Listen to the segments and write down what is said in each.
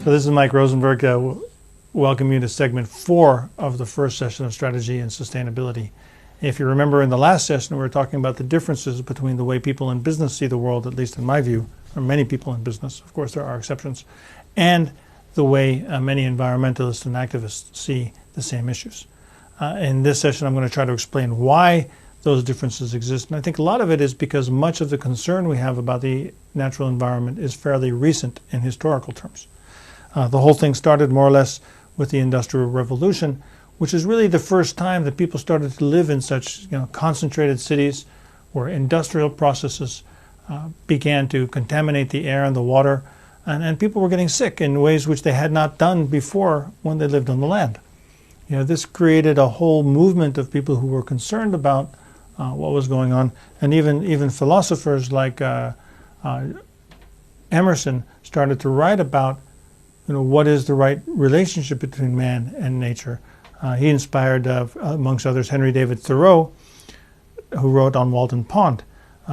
So this is Mike Rosenberg. Welcome you to segment 4 of the first session of Strategy and Sustainability. If you remember in the last session, we were talking about the differences between the way people in business see the world, at least in my view, or many people in business, of course there are exceptions, and the way many environmentalists and activists see the same issues. In this session, I'm going to try to explain why those differences exist. And I think a lot of it is because much of the concern we have about the natural environment is fairly recent in historical terms. The whole thing started more or less with the Industrial Revolution, which is really the first time that people started to live in such concentrated cities where industrial processes began to contaminate the air and the water, and people were getting sick in ways which they had not done before when they lived on the land. This created a whole movement of people who were concerned about what was going on, and even philosophers like Emerson started to write about what is the right relationship between man and nature. He inspired, amongst others, Henry David Thoreau, who wrote On Walden Pond.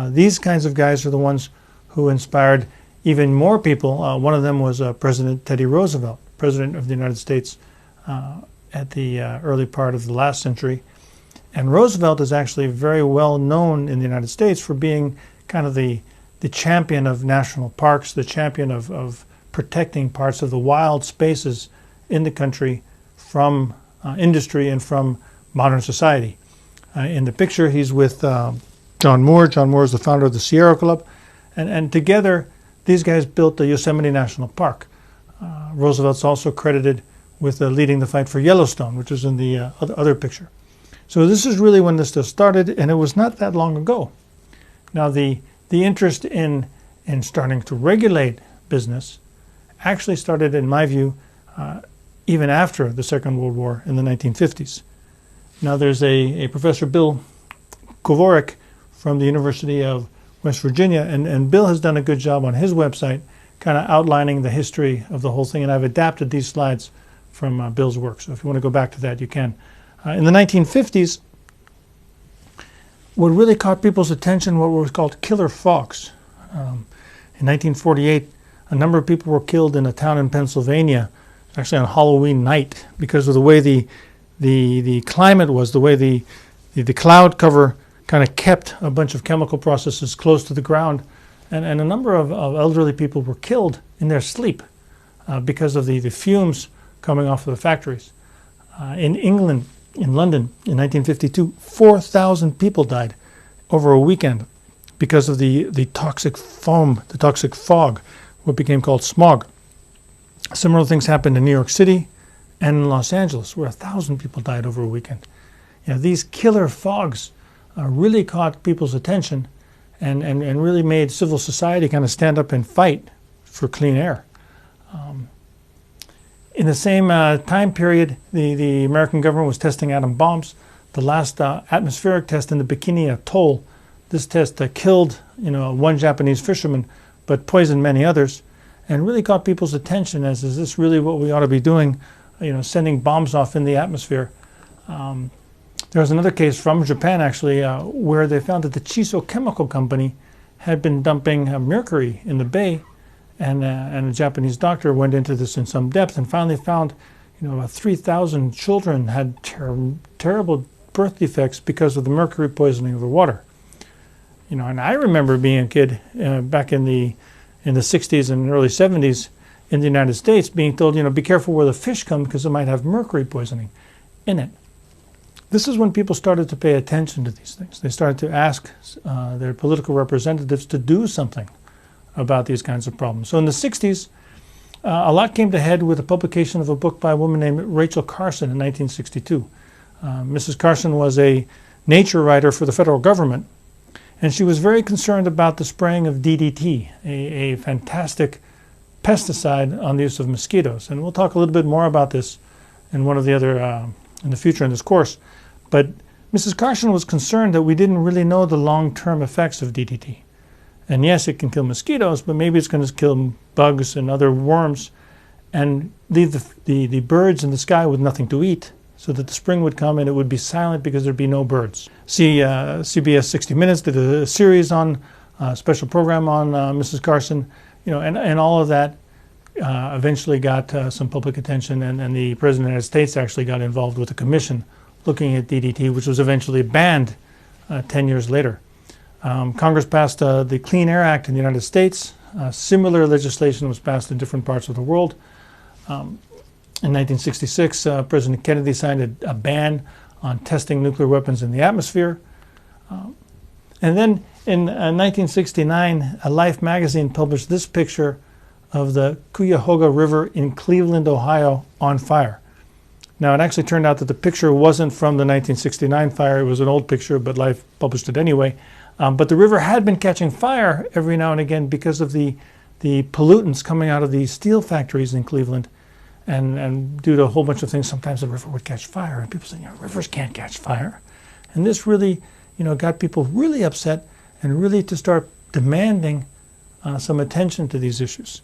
These kinds of guys are the ones who inspired even more people. One of them was President Teddy Roosevelt, President of the United States at the early part of the last century. And Roosevelt is actually very well known in the United States for being kind of the champion of national parks, the champion of protecting parts of the wild spaces in the country from industry and from modern society. In the picture, he's with John Moore. John Moore is the founder of the Sierra Club. And together, these guys built the Yosemite National Park. Roosevelt's also credited with leading the fight for Yellowstone, which is in the other picture. So this is really when this stuff started, and it was not that long ago. Now, the interest in starting to regulate business actually started, in my view, even after the Second World War in the 1950s. Now, there's a Professor Bill Kovarik from the University of West Virginia, and Bill has done a good job on his website kind of outlining the history of the whole thing, and I've adapted these slides from Bill's work. So if you want to go back to that, you can. In the 1950s, what really caught people's attention were what was called killer fogs. In 1948, a number of people were killed in a town in Pennsylvania, actually on Halloween night, because of the way the climate was, the way the cloud cover kind of kept a bunch of chemical processes close to the ground, and a number of elderly people were killed in their sleep because of the fumes coming off of the factories. In England, in London, in 1952, 4,000 people died over a weekend because of the toxic foam, the toxic fog, what became called smog. Similar things happened in New York City and in Los Angeles, where 1,000 people died over a weekend. These killer fogs really caught people's attention and really made civil society kind of stand up and fight for clean air. In the same time period, the American government was testing atom bombs. The last atmospheric test in the Bikini Atoll, this test killed one Japanese fisherman, but poisoned many others, and really caught people's attention as, is this really what we ought to be doing, sending bombs off in the atmosphere? There was another case from Japan, actually, where they found that the Chiso Chemical Company had been dumping mercury in the bay, and a Japanese doctor went into this in some depth and finally found about 3,000 children had terrible birth defects because of the mercury poisoning of the water. And I remember being a kid back in the 60s and early 70s in the United States being told, be careful where the fish come because it might have mercury poisoning in it. This is when people started to pay attention to these things. They started to ask their political representatives to do something about these kinds of problems. So in the 60s, a lot came to head with the publication of a book by a woman named Rachel Carson in 1962. Mrs. Carson was a nature writer for the federal government, and she was very concerned about the spraying of DDT, a fantastic pesticide on the use of mosquitoes. And we'll talk a little bit more about this in one of the other, in the future in this course. But Mrs. Carson was concerned that we didn't really know the long-term effects of DDT. And yes, it can kill mosquitoes, but maybe it's going to kill bugs and other worms and leave the birds in the sky with nothing to eat, so that the spring would come and it would be silent because there'd be no birds. CBS 60 Minutes did a series on, a special program on Mrs. Carson, and all of that eventually got some public attention, and the President of the United States actually got involved with a commission looking at DDT, which was eventually banned 10 years later. Congress passed the Clean Air Act in the United States. Similar legislation was passed in different parts of the world. In 1966, President Kennedy signed a ban on testing nuclear weapons in the atmosphere. And then in 1969, Life magazine published this picture of the Cuyahoga River in Cleveland, Ohio, on fire. Now, it actually turned out that the picture wasn't from the 1969 fire. It was an old picture, but Life published it anyway. But the river had been catching fire every now and again because of the pollutants coming out of the steel factories in Cleveland. And due to a whole bunch of things, sometimes the river would catch fire. And people said, rivers can't catch fire. And this really, got people really upset and really to start demanding some attention to these issues.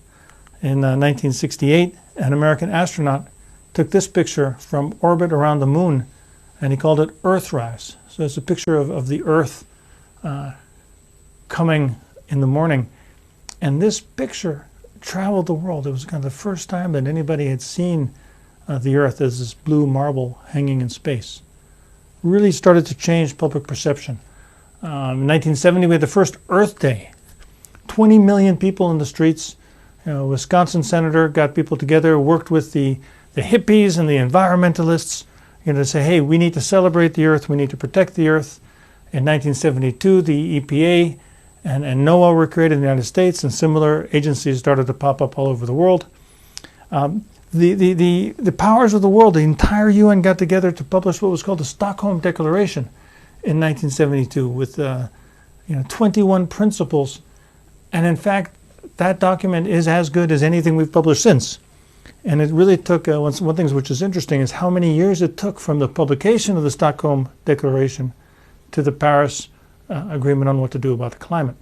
In 1968, an American astronaut took this picture from orbit around the moon, and he called it Earthrise. So it's a picture of the Earth coming in the morning. And this picture traveled the world. It was kind of the first time that anybody had seen the Earth as this blue marble hanging in space. Really started to change public perception. In 1970, we had the first Earth Day. 20 million people in the streets. A Wisconsin senator got people together, worked with the hippies and the environmentalists, to say, hey, we need to celebrate the Earth, we need to protect the Earth. In 1972, the EPA and NOAA were created in the United States, and similar agencies started to pop up all over the world. The powers of the world, the entire UN got together to publish what was called the Stockholm Declaration in 1972 with 21 principles. And in fact, that document is as good as anything we've published since. And it really took, one thing which is interesting is how many years it took from the publication of the Stockholm Declaration to the Paris Agreement on what to do about the climate.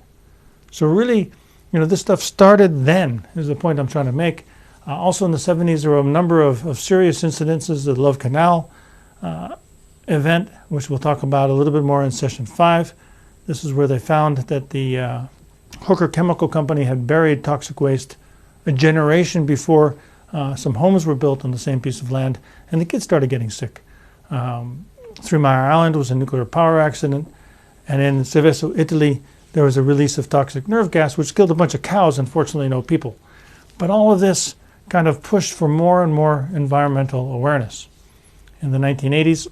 So really, this stuff started then, is the point I'm trying to make. Also in the 70s, there were a number of serious incidences, the Love Canal event, which we'll talk about a little bit more in session 5. This is where they found that the Hooker Chemical Company had buried toxic waste a generation before some homes were built on the same piece of land, and the kids started getting sick. 3 Mile Island was a nuclear power accident, and in Seveso, Italy, there was a release of toxic nerve gas, which killed a bunch of cows, unfortunately no people. But all of this kind of pushed for more and more environmental awareness. In the 1980s,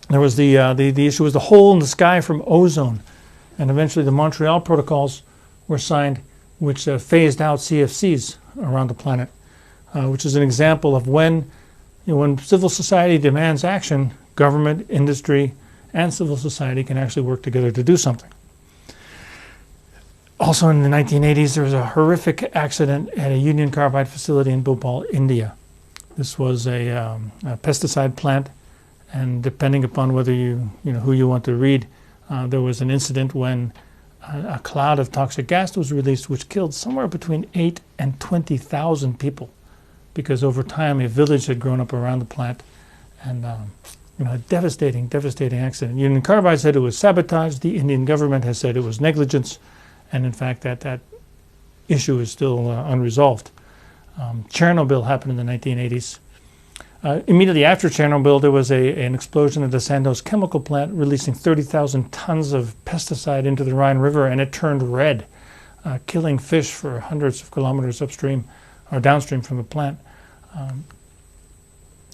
there was the issue was the hole in the sky from ozone, and eventually the Montreal Protocols were signed, which phased out CFCs around the planet, which is an example of when civil society demands action, government, industry, and civil society can actually work together to do something. Also in the 1980s, there was a horrific accident at a Union Carbide facility in Bhopal, India. This was a pesticide plant, and depending upon whether who you want to read, there was an incident when a cloud of toxic gas was released, which killed somewhere between 8 and 20,000 people, because over time a village had grown up around the plant, and a devastating accident. Union Carbide said it was sabotage. The Indian government has said it was negligence, and in fact that issue is still unresolved. Chernobyl happened in the 1980s. Immediately after Chernobyl, there was an explosion at the Sandoz chemical plant, releasing 30,000 tons of pesticide into the Rhine River, and it turned red, killing fish for hundreds of kilometers upstream or downstream from the plant.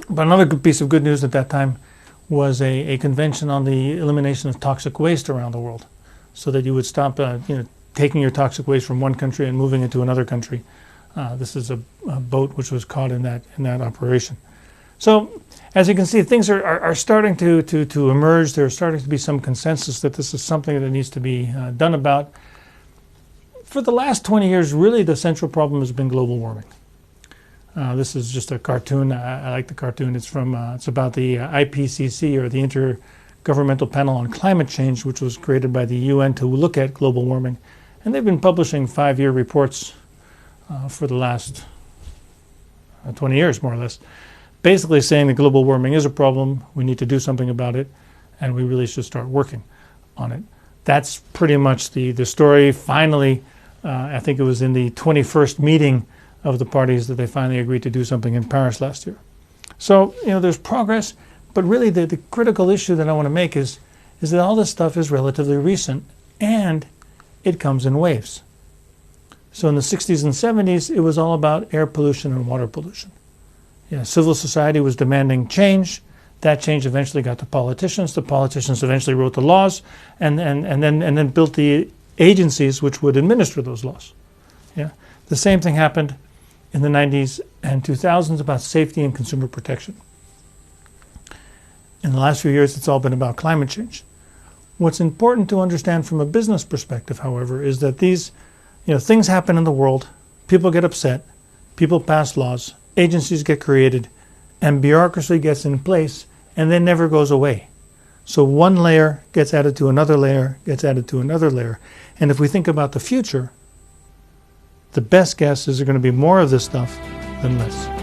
But another good piece of good news at that time was a convention on the elimination of toxic waste around the world, so that you would stop taking your toxic waste from one country and moving it to another country. This is a boat which was caught in that operation. So as you can see, things are starting to emerge. There's starting to be some consensus that this is something that needs to be done about. For the last 20 years, really the central problem has been global warming. This is just a cartoon. I like the cartoon. It's about the IPCC, or the Intergovernmental Panel on Climate Change, which was created by the UN to look at global warming. And they've been publishing 5-year reports for the last 20 years, more or less, basically saying that global warming is a problem, we need to do something about it, and we really should start working on it. That's pretty much the story. Finally, I think it was in the 21st meeting of the parties that they finally agreed to do something in Paris last year. So, there's progress, but really the critical issue that I want to make is that all this stuff is relatively recent, and it comes in waves. So in the 60s and 70s, it was all about air pollution and water pollution. Civil society was demanding change. That change eventually got to politicians. The politicians eventually wrote the laws and then built the agencies which would administer those laws. The same thing happened in the 90s and 2000s about safety and consumer protection. In the last few years, it's all been about climate change. What's important to understand from a business perspective, however, is that these things happen in the world, people get upset, people pass laws, agencies get created, and bureaucracy gets in place, and then never goes away. So one layer gets added to another layer, gets added to another layer. And if we think about the future, the best guess is there's going to be more of this stuff than less.